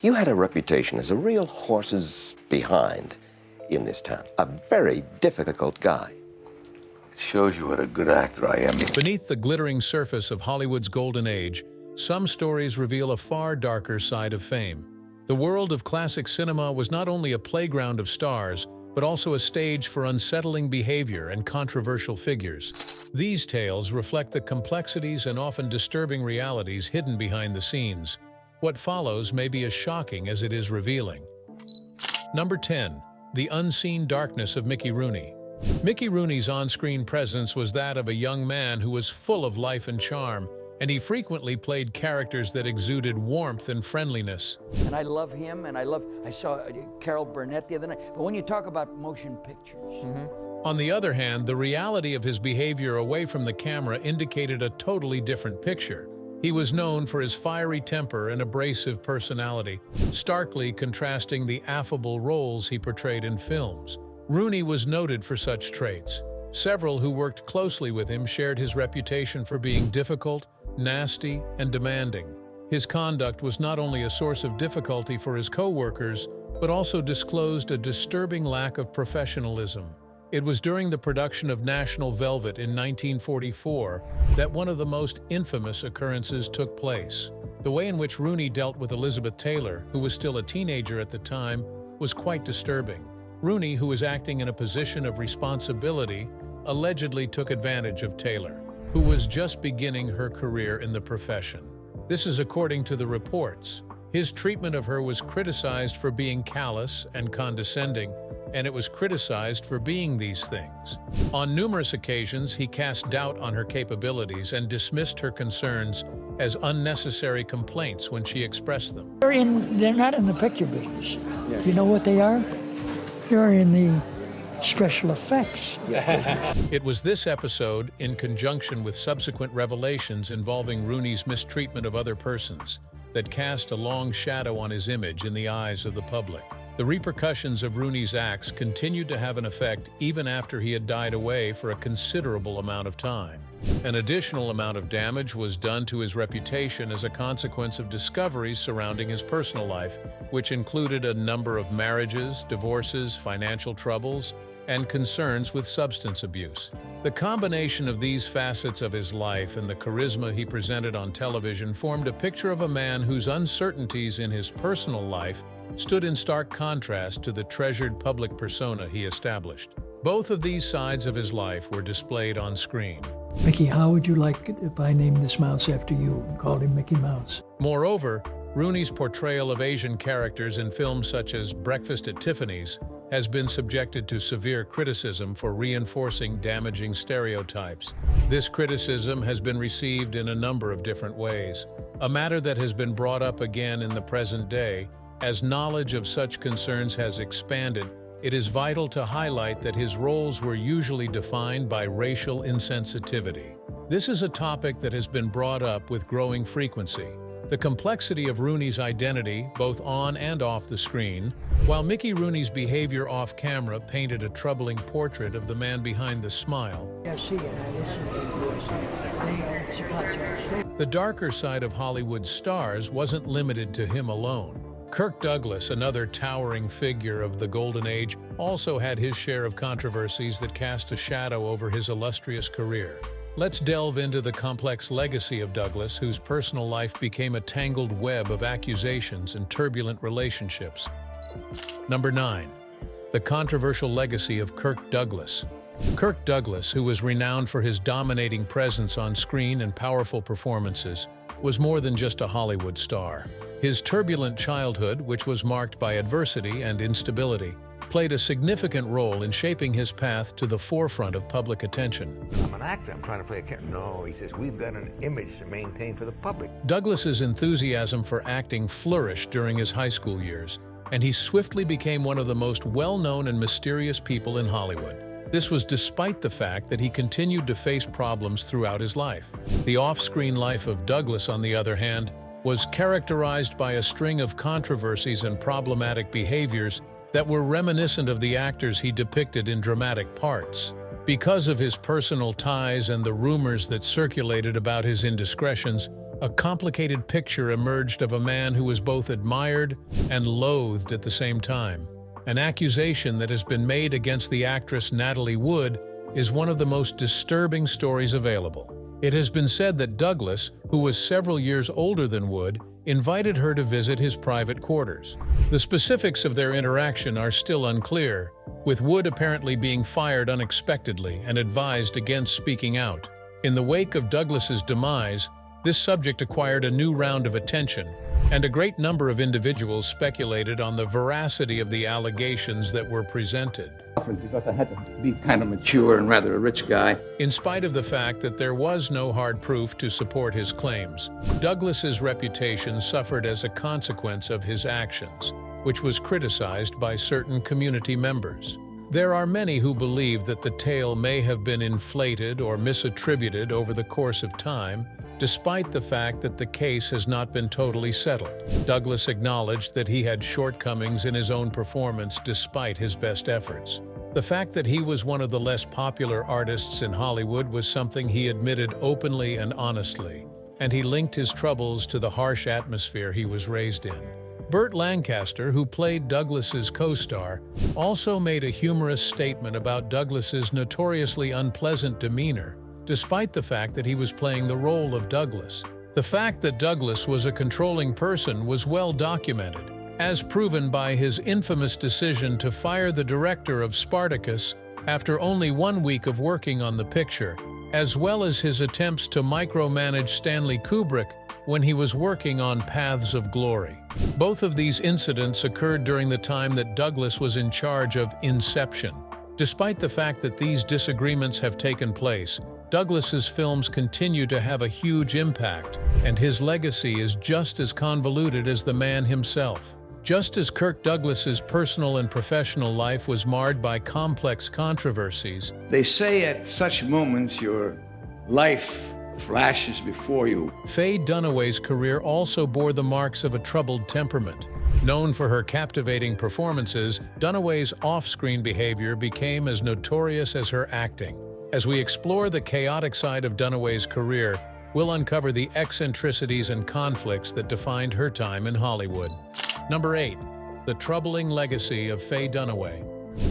You had a reputation as a real horse's behind in this town. A very difficult guy. It shows you what a good actor I am. Beneath the glittering surface of Hollywood's golden age, some stories reveal a far darker side of fame. The world of classic cinema was not only a playground of stars, but also a stage for unsettling behavior and controversial figures. These tales reflect the complexities and often disturbing realities hidden behind the scenes. What follows may be as shocking as it is revealing. Number 10. The unseen darkness of Mickey Rooney. Mickey Rooney's on-screen presence was that of a young man who was full of life and charm, and he frequently played characters that exuded warmth and friendliness. And I love him, and I saw Carol Burnett the other night. But when you talk about motion pictures... On the other hand, the reality of his behavior away from the camera indicated a totally different picture. He was known for his fiery temper and abrasive personality, starkly contrasting the affable roles he portrayed in films. Rooney was noted for such traits. Several who worked closely with him shared his reputation for being difficult, nasty, and demanding. His conduct was not only a source of difficulty for his co-workers, but also disclosed a disturbing lack of professionalism. It was during the production of National Velvet in 1944 that one of the most infamous occurrences took place. The way in which Rooney dealt with Elizabeth Taylor, who was still a teenager at the time, was quite disturbing. Rooney, who was acting in a position of responsibility, allegedly took advantage of Taylor, who was just beginning her career in the profession. This is according to the reports. His treatment of her was criticized for being callous and condescending, and it was criticized for being these things. On numerous occasions, he cast doubt on her capabilities and dismissed her concerns as unnecessary complaints when she expressed them. They're not in the picture business. Yeah. You know what they are? They're in the special effects. It was this episode, in conjunction with subsequent revelations involving Rooney's mistreatment of other persons, that cast a long shadow on his image in the eyes of the public. The repercussions of Rooney's acts continued to have an effect even after he had died away for a considerable amount of time. An additional amount of damage was done to his reputation as a consequence of discoveries surrounding his personal life, which included a number of marriages, divorces, financial troubles, and concerns with substance abuse. The combination of these facets of his life and the charisma he presented on television formed a picture of a man whose uncertainties in his personal life stood in stark contrast to the treasured public persona he established. Both of these sides of his life were displayed on screen. Mickey, how would you like it if I named this mouse after you and called him Mickey Mouse? Moreover, Rooney's portrayal of Asian characters in films such as Breakfast at Tiffany's has been subjected to severe criticism for reinforcing damaging stereotypes. This criticism has been received in a number of different ways, a matter that has been brought up again in the present day. As knowledge of such concerns has expanded, it is vital to highlight that his roles were usually defined by racial insensitivity. This is a topic that has been brought up with growing frequency. The complexity of Rooney's identity, both on and off the screen, while Mickey Rooney's behavior off-camera painted a troubling portrait of the man behind the smile. The darker side of Hollywood's stars wasn't limited to him alone. Kirk Douglas, another towering figure of the Golden Age, also had his share of controversies that cast a shadow over his illustrious career. Let's delve into the complex legacy of Douglas, whose personal life became a tangled web of accusations and turbulent relationships. Number 9. The controversial legacy of Kirk Douglas. Kirk Douglas, who was renowned for his dominating presence on screen and powerful performances, was more than just a Hollywood star. His turbulent childhood, which was marked by adversity and instability, played a significant role in shaping his path to the forefront of public attention. I'm an actor, I'm trying to play a character. No, he says, we've got an image to maintain for the public. Douglas's enthusiasm for acting flourished during his high school years, and he swiftly became one of the most well-known and mysterious people in Hollywood. This was despite the fact that he continued to face problems throughout his life. The off-screen life of Douglas, on the other hand, was characterized by a string of controversies and problematic behaviors that were reminiscent of the actors he depicted in dramatic parts. Because of his personal ties and the rumors that circulated about his indiscretions, A complicated picture emerged of a man who was both admired and loathed at the same time. An accusation that has been made against the actress Natalie Wood is one of the most disturbing stories available. It has been said that Douglas, who was several years older than Wood, invited her to visit his private quarters. The specifics of their interaction are still unclear, with Wood apparently being fired unexpectedly and advised against speaking out. In the wake of Douglas's demise, this subject acquired a new round of attention, and a great number of individuals speculated on the veracity of the allegations that were presented. Because I had to be kind of mature and rather a rich guy. In spite of the fact that there was no hard proof to support his claims, Douglas's reputation suffered as a consequence of his actions, which was criticized by certain community members. There are many who believe that the tale may have been inflated or misattributed over the course of time, despite the fact that the case has not been totally settled. Douglas acknowledged that he had shortcomings in his own performance despite his best efforts. The fact that he was one of the less popular artists in Hollywood was something he admitted openly and honestly, and he linked his troubles to the harsh atmosphere he was raised in. Burt Lancaster, who played Douglas's co-star, also made a humorous statement about Douglas's notoriously unpleasant demeanor, despite the fact that he was playing the role of Douglas. The fact that Douglas was a controlling person was well documented, as proven by his infamous decision to fire the director of Spartacus after only 1 week of working on the picture, as well as his attempts to micromanage Stanley Kubrick when he was working on Paths of Glory. Both of these incidents occurred during the time that Douglas was in charge of Inception. Despite the fact that these disagreements have taken place, Douglas's films continue to have a huge impact, and his legacy is just as convoluted as the man himself. Just as Kirk Douglas's personal and professional life was marred by complex controversies, They say at such moments your life flashes before you. Faye Dunaway's career also bore the marks of a troubled temperament. Known for her captivating performances, Dunaway's off-screen behavior became as notorious as her acting. As we explore the chaotic side of Dunaway's career, we'll uncover the eccentricities and conflicts that defined her time in Hollywood. Number 8. The troubling legacy of Faye Dunaway.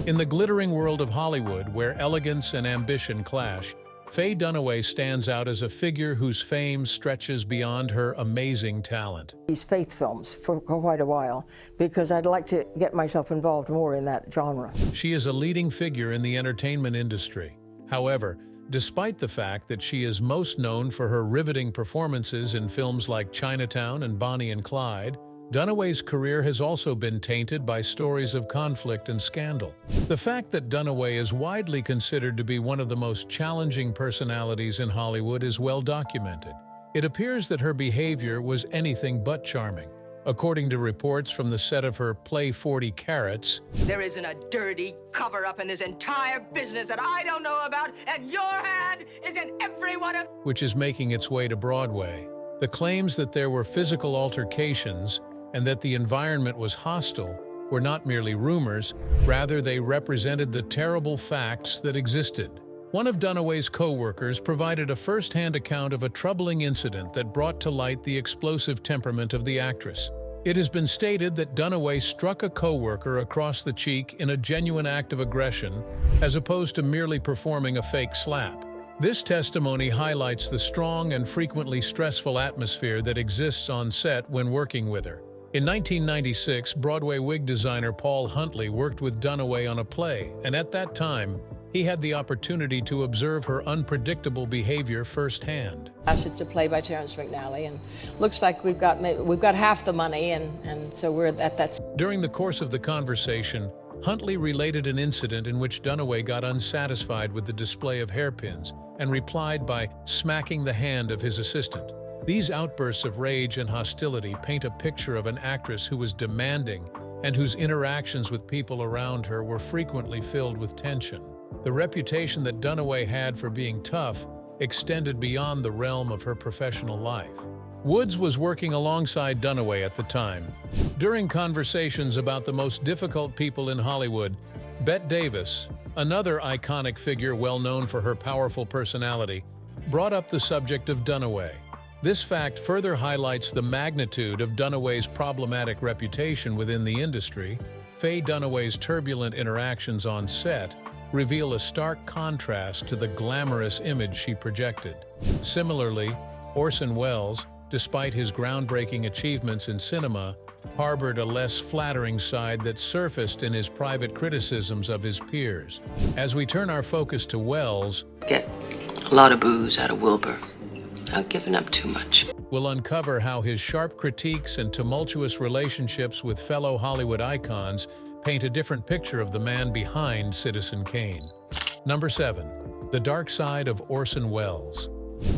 In the glittering world of Hollywood, where elegance and ambition clash, Faye Dunaway stands out as a figure whose fame stretches beyond her amazing talent. These faith films for quite a while because I'd like to get myself involved more in that genre. She is a leading figure in the entertainment industry. However, despite the fact that she is most known for her riveting performances in films like Chinatown and Bonnie and Clyde, Dunaway's career has also been tainted by stories of conflict and scandal. The fact that Dunaway is widely considered to be one of the most challenging personalities in Hollywood is well documented. It appears that her behavior was anything but charming. According to reports from the set of her play 40 Carats, "There isn't a dirty cover-up in this entire business that I don't know about, and your hand is in every one of..." which is making its way to Broadway. The claims that there were physical altercations and that the environment was hostile were not merely rumors, rather they represented the terrible facts that existed. One of Dunaway's co-workers provided a first-hand account of a troubling incident that brought to light the explosive temperament of the actress. It has been stated that Dunaway struck a co-worker across the cheek in a genuine act of aggression, as opposed to merely performing a fake slap. This testimony highlights the strong and frequently stressful atmosphere that exists on set when working with her. In 1996, Broadway wig designer Paul Huntley worked with Dunaway on a play, and at that time, he had the opportunity to observe her unpredictable behavior firsthand. It's a play by Terrence McNally, and looks like we've got half the money, and so we're at that. During the course of the conversation, Huntley related an incident in which Dunaway got unsatisfied with the display of hairpins and replied by smacking the hand of his assistant. These outbursts of rage and hostility paint a picture of an actress who was demanding and whose interactions with people around her were frequently filled with tension. The reputation that Dunaway had for being tough extended beyond the realm of her professional life. Woods was working alongside Dunaway at the time. During conversations about the most difficult people in Hollywood, Bette Davis, another iconic figure well known for her powerful personality, brought up the subject of Dunaway. This fact further highlights the magnitude of Dunaway's problematic reputation within the industry. Faye Dunaway's turbulent interactions on set reveal a stark contrast to the glamorous image she projected. Similarly, Orson Welles, despite his groundbreaking achievements in cinema, harbored a less flattering side that surfaced in his private criticisms of his peers. As we turn our focus to Welles, Get a lot of booze out of Wilbur. Not giving up too much. we'll uncover how his sharp critiques and tumultuous relationships with fellow Hollywood icons paint a different picture of the man behind Citizen Kane. Number 7. The dark side of Orson Welles.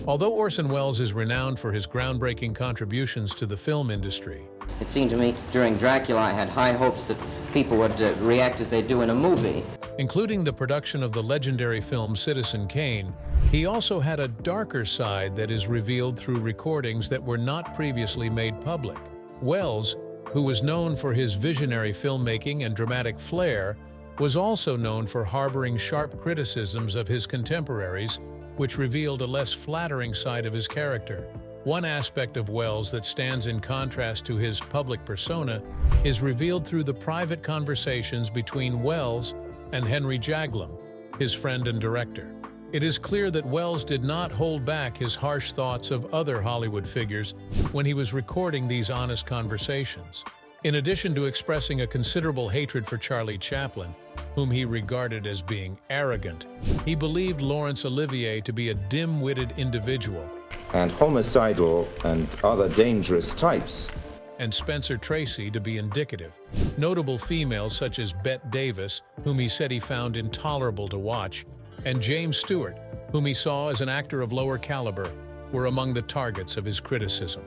Although Orson Welles is renowned for his groundbreaking contributions to the film industry, it seemed to me during Dracula I had high hopes that people would react as they do in a movie. including the production of the legendary film Citizen Kane, he also had a darker side that is revealed through recordings that were not previously made public. Welles, who was known for his visionary filmmaking and dramatic flair, was also known for harboring sharp criticisms of his contemporaries, which revealed a less flattering side of his character. One aspect of Welles that stands in contrast to his public persona is revealed through the private conversations between Welles and Henry Jaglom, his friend and director. It is clear that Welles did not hold back his harsh thoughts of other Hollywood figures when he was recording these honest conversations. In addition to expressing a considerable hatred for Charlie Chaplin, whom he regarded as being arrogant, he believed Laurence Olivier to be a dim-witted individual, and homicidal and other dangerous types, and Spencer Tracy to be indicative. Notable females such as Bette Davis, whom he said he found intolerable to watch, and James Stewart, whom he saw as an actor of lower caliber, were among the targets of his criticism.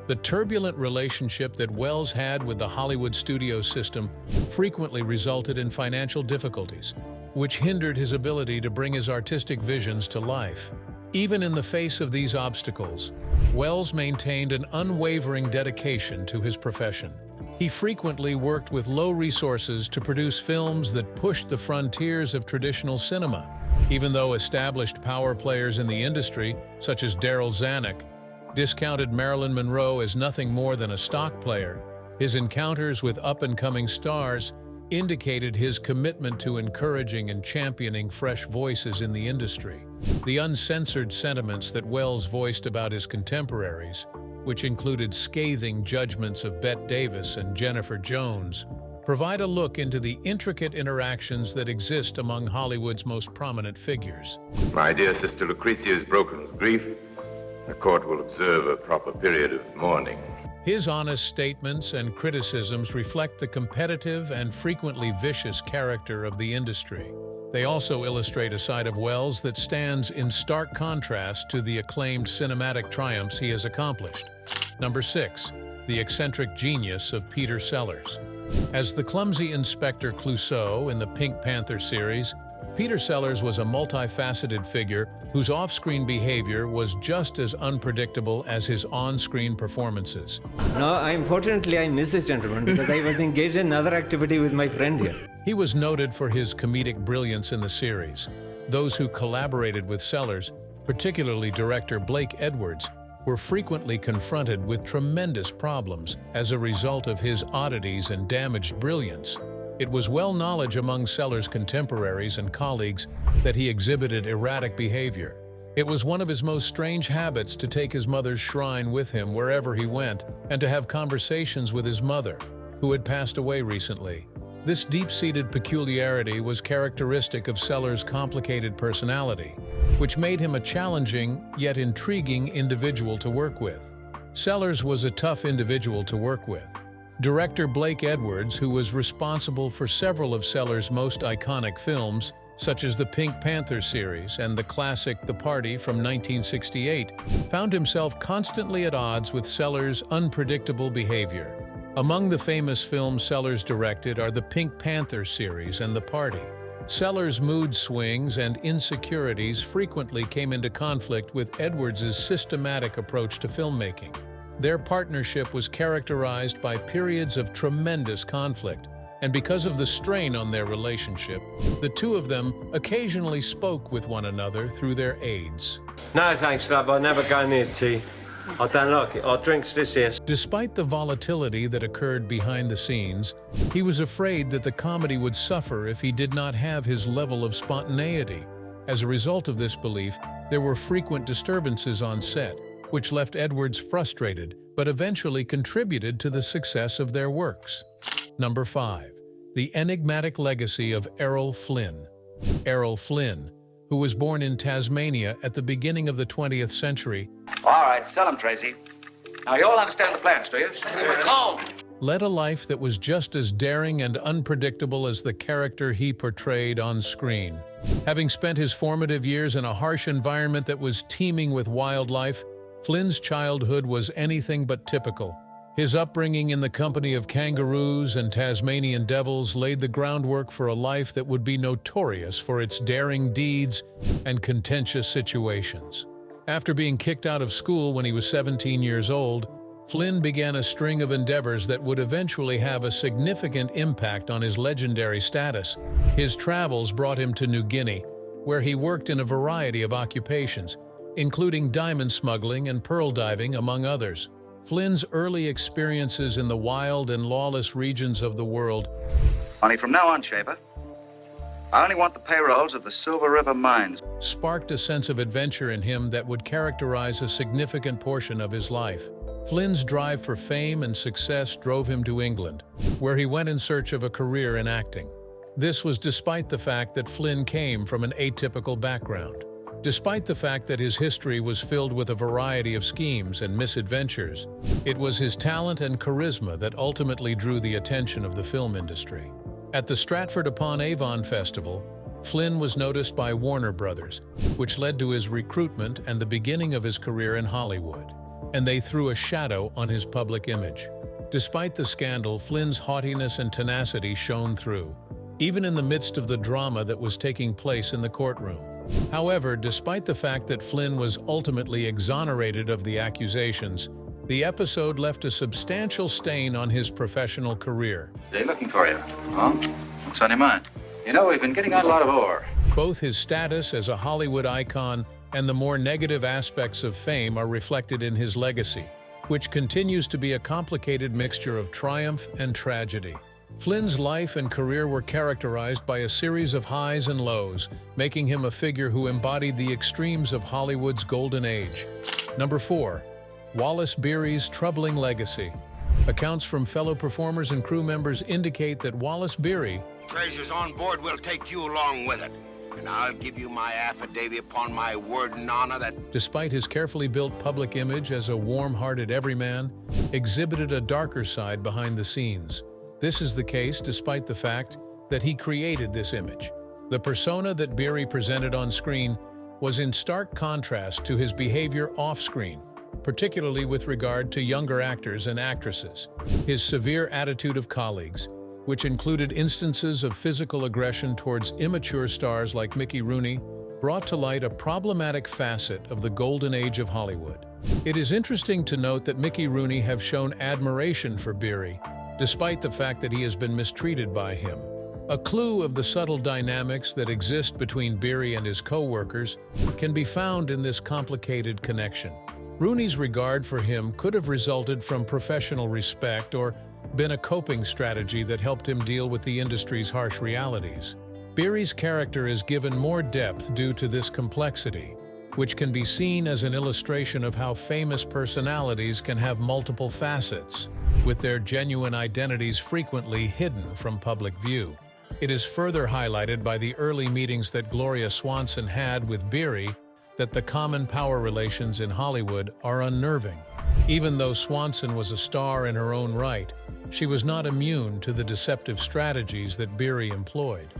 The turbulent relationship that Welles had with the Hollywood studio system frequently resulted in financial difficulties, which hindered his ability to bring his artistic visions to life. Even in the face of these obstacles, Welles maintained an unwavering dedication to his profession. He frequently worked with low resources to produce films that pushed the frontiers of traditional cinema. Even though established power players in the industry, such as Darryl Zanuck, discounted Marilyn Monroe as nothing more than a stock player, his encounters with up-and-coming stars indicated his commitment to encouraging and championing fresh voices in the industry. The uncensored sentiments that Welles voiced about his contemporaries, which included scathing judgments of Bette Davis and Jennifer Jones, provide a look into the intricate interactions that exist among Hollywood's most prominent figures. My dear sister Lucretia is broken with grief. The court will observe a proper period of mourning. His honest statements and criticisms reflect the competitive and frequently vicious character of the industry. They also illustrate a side of Welles that stands in stark contrast to the acclaimed cinematic triumphs he has accomplished. Number 6. The eccentric genius of Peter Sellers. As the clumsy Inspector Clouseau in the Pink Panther series, Peter Sellers was a multifaceted figure whose off-screen behavior was just as unpredictable as his on-screen performances. No, unfortunately, I missed this gentleman because I was engaged in another activity with my friend here. He was noted for his comedic brilliance in the series. Those who collaborated with Sellers, particularly director Blake Edwards, were frequently confronted with tremendous problems as a result of his oddities and damaged brilliance. It was well known among Sellers' contemporaries and colleagues that he exhibited erratic behavior. It was one of his most strange habits to take his mother's shrine with him wherever he went and to have conversations with his mother, who had passed away recently. This deep-seated peculiarity was characteristic of Sellers' complicated personality, which made him a challenging yet intriguing individual to work with. Sellers was a tough individual to work with. Director Blake Edwards, who was responsible for several of Sellers' most iconic films, such as the Pink Panther series and the classic The Party from 1968, found himself constantly at odds with Sellers' unpredictable behavior. Among the famous films Sellers directed are the Pink Panther series and The Party. Sellers' mood swings and insecurities frequently came into conflict with Edwards' systematic approach to filmmaking. Their partnership was characterized by periods of tremendous conflict, and because of the strain on their relationship, the two of them occasionally spoke with one another through their aides. No thanks, love, I'll never go near tea. Despite the volatility that occurred behind the scenes, he was afraid that the comedy would suffer if he did not have his level of spontaneity. As a result of this belief, there were frequent disturbances on set, which left Edwards frustrated, but eventually contributed to the success of their works. Number 5. The enigmatic legacy of Errol Flynn. Errol Flynn, who was born in Tasmania at the beginning of the 20th century, All right, sell them, Tracy. Now, you all understand the plans, do you? led a life that was just as daring and unpredictable as the character he portrayed on screen. Having spent his formative years in a harsh environment that was teeming with wildlife, Flynn's childhood was anything but typical. His upbringing in the company of kangaroos and Tasmanian devils laid the groundwork for a life that would be notorious for its daring deeds and contentious situations. After being kicked out of school when he was 17 years old, Flynn began a string of endeavors that would eventually have a significant impact on his legendary status. His travels brought him to New Guinea, where he worked in a variety of occupations, including diamond smuggling and pearl diving, among others. Flynn's early experiences in the wild and lawless regions of the world Honey, from now on, Shaver, I only want the payrolls of the Silver River mines. Sparked a sense of adventure in him that would characterize a significant portion of his life. Flynn's drive for fame and success drove him to England, where he went in search of a career in acting. This was despite the fact that Flynn came from an atypical background. Despite the fact that his history was filled with a variety of schemes and misadventures, it was his talent and charisma that ultimately drew the attention of the film industry. At the Stratford-upon-Avon Festival, Flynn was noticed by Warner Brothers, which led to his recruitment and the beginning of his career in Hollywood, and they threw a shadow on his public image. Despite the scandal, Flynn's haughtiness and tenacity shone through, even in the midst of the drama that was taking place in the courtroom. However, despite the fact that Flynn was ultimately exonerated of the accusations, the episode left a substantial stain on his professional career. They're looking for you. Huh? What's on your mind? You know, we've been getting out a lot of ore. Both his status as a Hollywood icon and the more negative aspects of fame are reflected in his legacy, which continues to be a complicated mixture of triumph and tragedy. Flynn's life and career were characterized by a series of highs and lows, making him a figure who embodied the extremes of Hollywood's golden age. Number 4. Wallace Beery's troubling legacy. Accounts from fellow performers and crew members indicate that Wallace Beery, treasures on board will take you along with it. And I'll give you my affidavit upon my word and honor that, despite his carefully built public image as a warm-hearted everyman, exhibited a darker side behind the scenes. This is the case despite the fact that he created this image. The persona that Beery presented on screen was in stark contrast to his behavior off-screen, particularly with regard to younger actors and actresses. His severe attitude of colleagues, which included instances of physical aggression towards immature stars like Mickey Rooney, brought to light a problematic facet of the golden age of Hollywood. It is interesting to note that Mickey Rooney have shown admiration for Beery, despite the fact that he has been mistreated by him. A clue of the subtle dynamics that exist between Beery and his co-workers can be found in this complicated connection. Rooney's regard for him could have resulted from professional respect or been a coping strategy that helped him deal with the industry's harsh realities. Beery's character is given more depth due to this complexity, which can be seen as an illustration of how famous personalities can have multiple facets, with their genuine identities frequently hidden from public view. It is further highlighted by the early meetings that Gloria Swanson had with Beery that the common power relations in Hollywood are unnerving. Even though Swanson was a star in her own right, she was not immune to the deceptive strategies that Beery employed.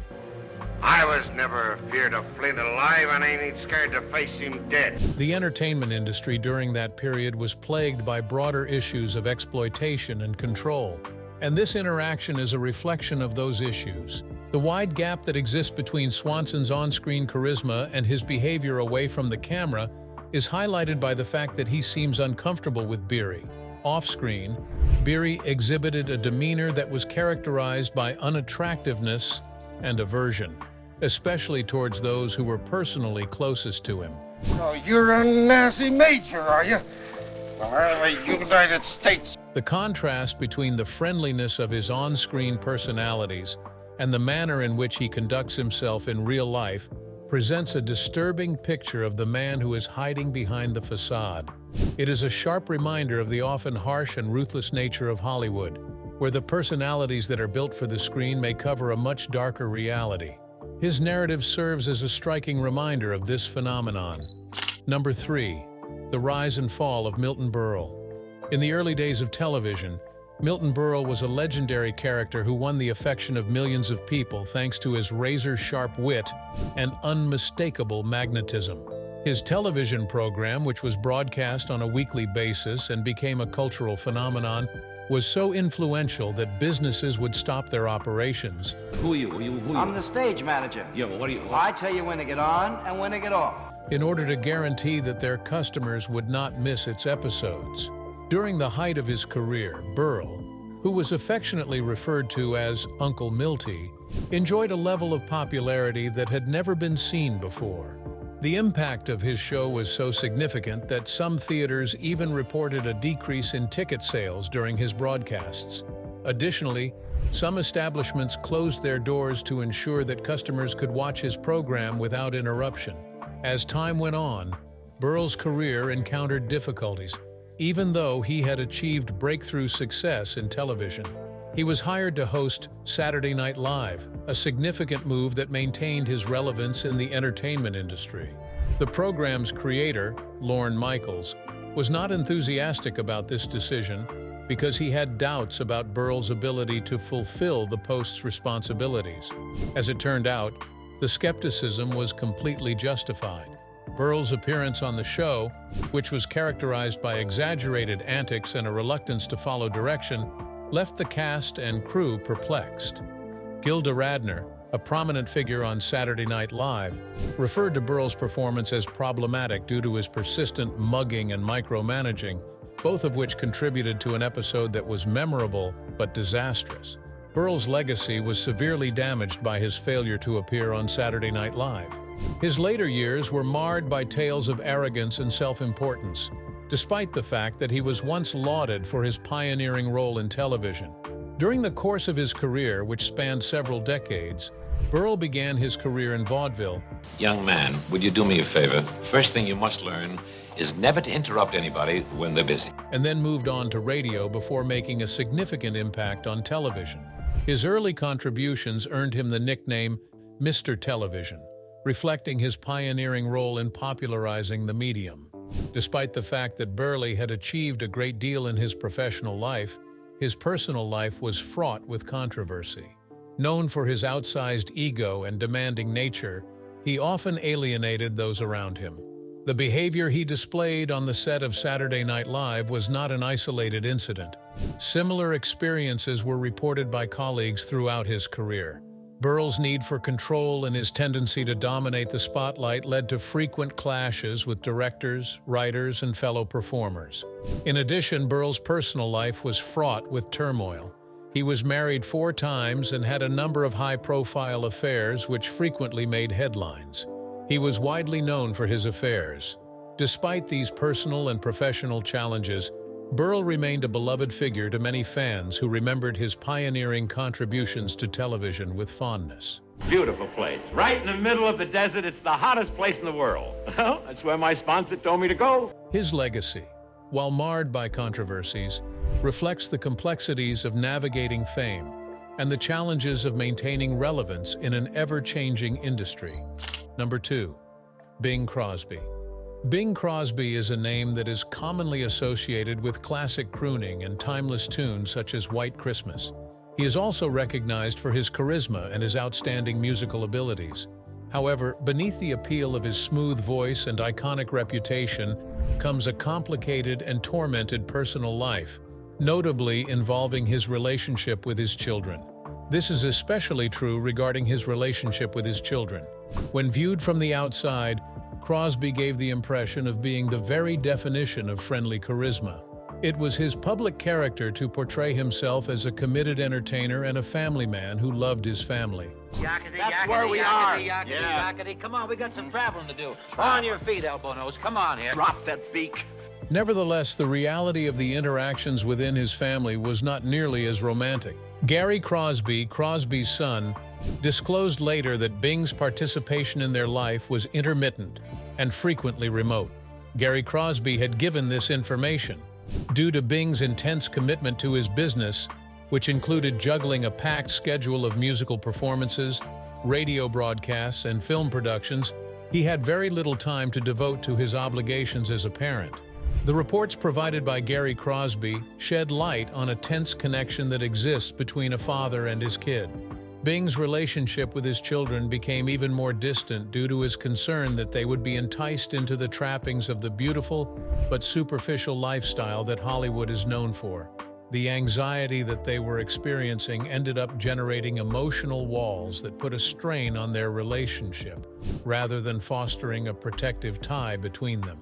I was never feared of Flynn alive and ain't scared to face him dead. The entertainment industry during that period was plagued by broader issues of exploitation and control, and this interaction is a reflection of those issues. The wide gap that exists between Swanson's on-screen charisma and his behavior away from the camera is highlighted by the fact that he seems uncomfortable with Beery. Off-screen, Beery exhibited a demeanor that was characterized by unattractiveness and aversion, especially towards those who were personally closest to him. Oh, you're a nasty major, are you? The United States. The contrast between the friendliness of his on-screen personalities and the manner in which he conducts himself in real life presents a disturbing picture of the man who is hiding behind the facade. It is a sharp reminder of the often harsh and ruthless nature of Hollywood, where the personalities that are built for the screen may cover a much darker reality. His narrative serves as a striking reminder of this phenomenon. Number 3. The rise and fall of Milton Berle. In the early days of television, Milton Berle was a legendary character who won the affection of millions of people thanks to his razor-sharp wit and unmistakable magnetism. His television program, which was broadcast on a weekly basis and became a cultural phenomenon, was so influential that businesses would stop their operations. Who are you? I'm the stage manager. Yeah, well, what are you? I tell you when to get on and when to get off. In order to guarantee that their customers would not miss its episodes. During the height of his career, Berle, who was affectionately referred to as Uncle Milty, enjoyed a level of popularity that had never been seen before. The impact of his show was so significant that some theaters even reported a decrease in ticket sales during his broadcasts. Additionally, some establishments closed their doors to ensure that customers could watch his program without interruption. As time went on, Berle's career encountered difficulties. Even though he had achieved breakthrough success in television, he was hired to host Saturday Night Live, a significant move that maintained his relevance in the entertainment industry. The program's creator, Lorne Michaels, was not enthusiastic about this decision because he had doubts about Berle's ability to fulfill the post's responsibilities. As it turned out, the skepticism was completely justified. Berle's appearance on the show, which was characterized by exaggerated antics and a reluctance to follow direction, left the cast and crew perplexed. Gilda Radner, a prominent figure on Saturday Night Live, referred to Berle's performance as problematic due to his persistent mugging and micromanaging, both of which contributed to an episode that was memorable but disastrous. Berle's legacy was severely damaged by his failure to appear on Saturday Night Live. His later years were marred by tales of arrogance and self-importance, despite the fact that he was once lauded for his pioneering role in television. During the course of his career, which spanned several decades, Berle began his career in vaudeville. Young man, would you do me a favor? First thing you must learn is never to interrupt anybody when they're busy. And then moved on to radio before making a significant impact on television. His early contributions earned him the nickname Mr. Television, reflecting his pioneering role in popularizing the medium. Despite the fact that Berle had achieved a great deal in his professional life, his personal life was fraught with controversy. Known for his outsized ego and demanding nature, he often alienated those around him. The behavior he displayed on the set of Saturday Night Live was not an isolated incident. Similar experiences were reported by colleagues throughout his career. Berle's need for control and his tendency to dominate the spotlight led to frequent clashes with directors, writers, and fellow performers. In addition, Berle's personal life was fraught with turmoil. He was married 4 times and had a number of high-profile affairs which frequently made headlines. He was widely known for his affairs. Despite these personal and professional challenges, Berle remained a beloved figure to many fans who remembered his pioneering contributions to television with fondness. Beautiful place. Right in the middle of the desert. It's the hottest place in the world. Well, that's where my sponsor told me to go. His legacy, while marred by controversies, reflects the complexities of navigating fame and the challenges of maintaining relevance in an ever-changing industry. Number 2. Bing Crosby. Bing Crosby is a name that is commonly associated with classic crooning and timeless tunes such as White Christmas. He is also recognized for his charisma and his outstanding musical abilities. However, beneath the appeal of his smooth voice and iconic reputation comes a complicated and tormented personal life, notably involving his relationship with his children. This is especially true regarding his relationship with his children. When viewed from the outside, Crosby gave the impression of being the very definition of friendly charisma. It was his public character to portray himself as a committed entertainer and a family man who loved his family. That's where we are. Yakety. Come on, we got some traveling to do. On your feet, elbow nose. Come on here. Drop that beak. Nevertheless, the reality of the interactions within his family was not nearly as romantic. Gary Crosby, Crosby's son, disclosed later that Bing's participation in their life was intermittent and frequently remote. Gary Crosby had given this information due to Bing's intense commitment to his business, which included juggling a packed schedule of musical performances, radio broadcasts, and film productions. He had very little time to devote to his obligations as a parent. The reports provided by Gary Crosby shed light on a tense connection that exists between a father and his kid. Bing's relationship with his children became even more distant due to his concern that they would be enticed into the trappings of the beautiful but superficial lifestyle that Hollywood is known for. The anxiety that they were experiencing ended up generating emotional walls that put a strain on their relationship, rather than fostering a protective tie between them.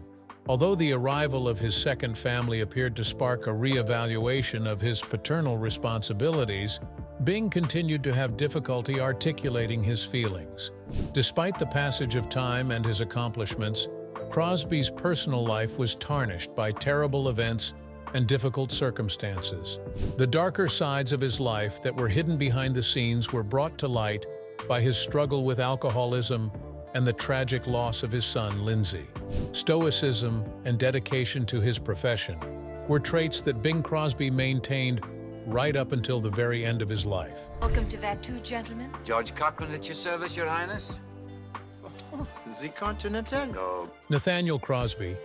Although the arrival of his second family appeared to spark a re-evaluation of his paternal responsibilities, Bing continued to have difficulty articulating his feelings. Despite the passage of time and his accomplishments, Crosby's personal life was tarnished by terrible events and difficult circumstances. The darker sides of his life that were hidden behind the scenes were brought to light by his struggle with alcoholism and the tragic loss of his son, Lindsay. Stoicism and dedication to his profession were traits that Bing Crosby maintained right up until the very end of his life. Welcome to Vatu, gentlemen. George Cochran at your service, Your Highness. The Continental? No. Nathaniel Crosby,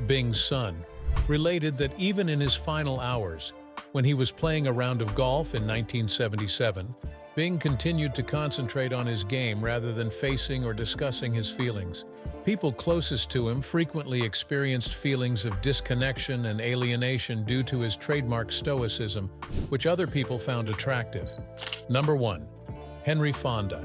Bing's son, related that even in his final hours, when he was playing a round of golf in 1977, Bing continued to concentrate on his game rather than facing or discussing his feelings. People closest to him frequently experienced feelings of disconnection and alienation due to his trademark stoicism, which other people found attractive. Number 1. Henry Fonda.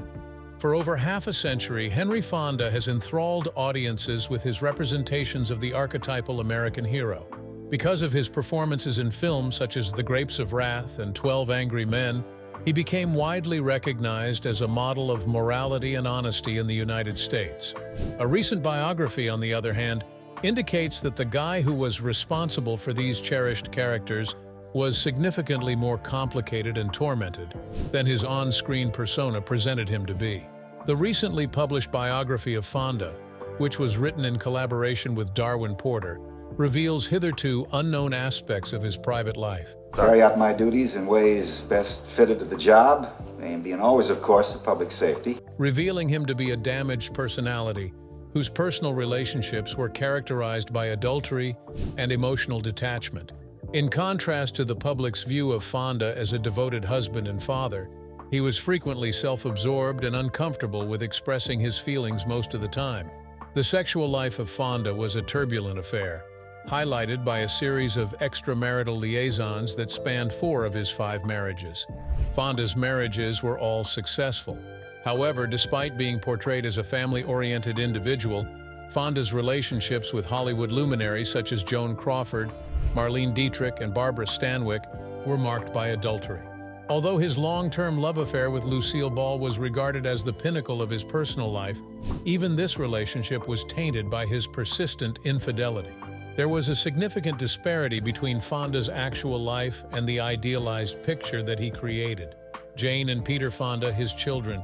For over half a century, Henry Fonda has enthralled audiences with his representations of the archetypal American hero. Because of his performances in films such as The Grapes of Wrath and 12 Angry Men, he became widely recognized as a model of morality and honesty in the United States. A recent biography, on the other hand, indicates that the guy who was responsible for these cherished characters was significantly more complicated and tormented than his on-screen persona presented him to be. The recently published biography of Fonda, which was written in collaboration with Darwin Porter, reveals hitherto unknown aspects of his private life. Carry out my duties in ways best fitted to the job, aim being always, of course, the public safety. Revealing him to be a damaged personality whose personal relationships were characterized by adultery and emotional detachment. In contrast to the public's view of Fonda as a devoted husband and father, he was frequently self-absorbed and uncomfortable with expressing his feelings most of the time. The sexual life of Fonda was a turbulent affair, highlighted by a series of extramarital liaisons that spanned 4 of his 5 marriages. Fonda's marriages were all successful. However, despite being portrayed as a family-oriented individual, Fonda's relationships with Hollywood luminaries such as Joan Crawford, Marlene Dietrich, and Barbara Stanwyck were marked by adultery. Although his long-term love affair with Lucille Ball was regarded as the pinnacle of his personal life, even this relationship was tainted by his persistent infidelity. There was a significant disparity between Fonda's actual life and the idealized picture that he created. Jane and Peter Fonda, his children,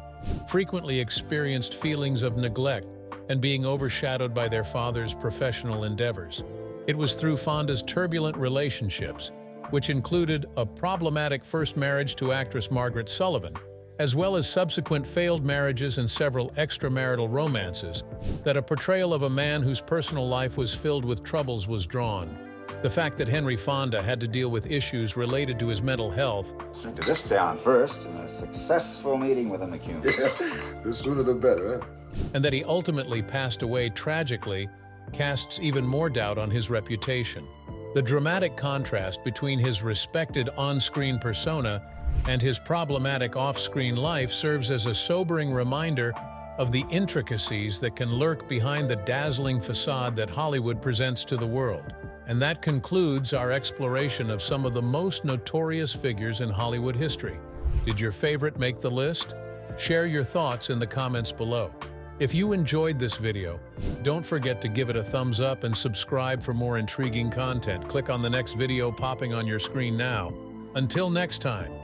frequently experienced feelings of neglect and being overshadowed by their father's professional endeavors. It was through Fonda's turbulent relationships, which included a problematic first marriage to actress Margaret Sullivan, as well as subsequent failed marriages and several extramarital romances, that a portrayal of a man whose personal life was filled with troubles was drawn. The fact that Henry Fonda had to deal with issues related to his mental health. To this town first, in a successful meeting with a McCune. Yeah, the sooner the better, huh? And that he ultimately passed away tragically casts even more doubt on his reputation. The dramatic contrast between his respected on-screen persona and his problematic off-screen life serves as a sobering reminder of the intricacies that can lurk behind the dazzling facade that Hollywood presents to the world. And that concludes our exploration of some of the most notorious figures in Hollywood history. Did your favorite make the list? Share your thoughts in the comments below. If you enjoyed this video, don't forget to give it a thumbs up and subscribe for more intriguing content. Click on the next video popping on your screen now. Until next time.